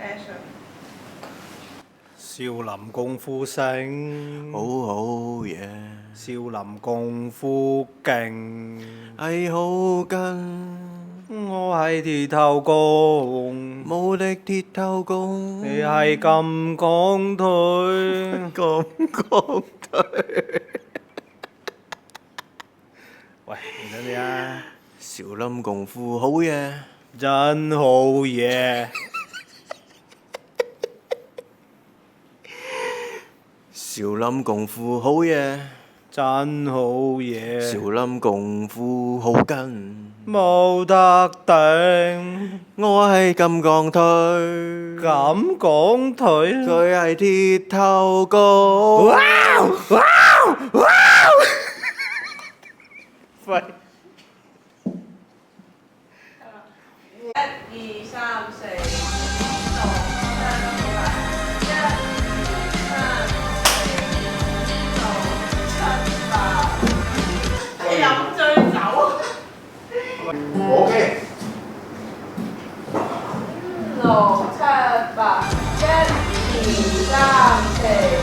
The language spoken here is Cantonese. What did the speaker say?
，action！少林功夫醒，好好嘢，少林功夫勁，係好筋，我係鐵頭功，冇力鐵頭功，你係金剛腿。金剛腿。喂，認真啲啊！少林功夫好嘢，真好嘢！少林功夫好嘢，真好嘢！少林功夫好筋，冇得頂，我係金剛腿，咁講腿。佢係鐵頭功。喂！一二三四五六七八，一二三四五六七八。你飲醉酒。OK。六七八，一二三四。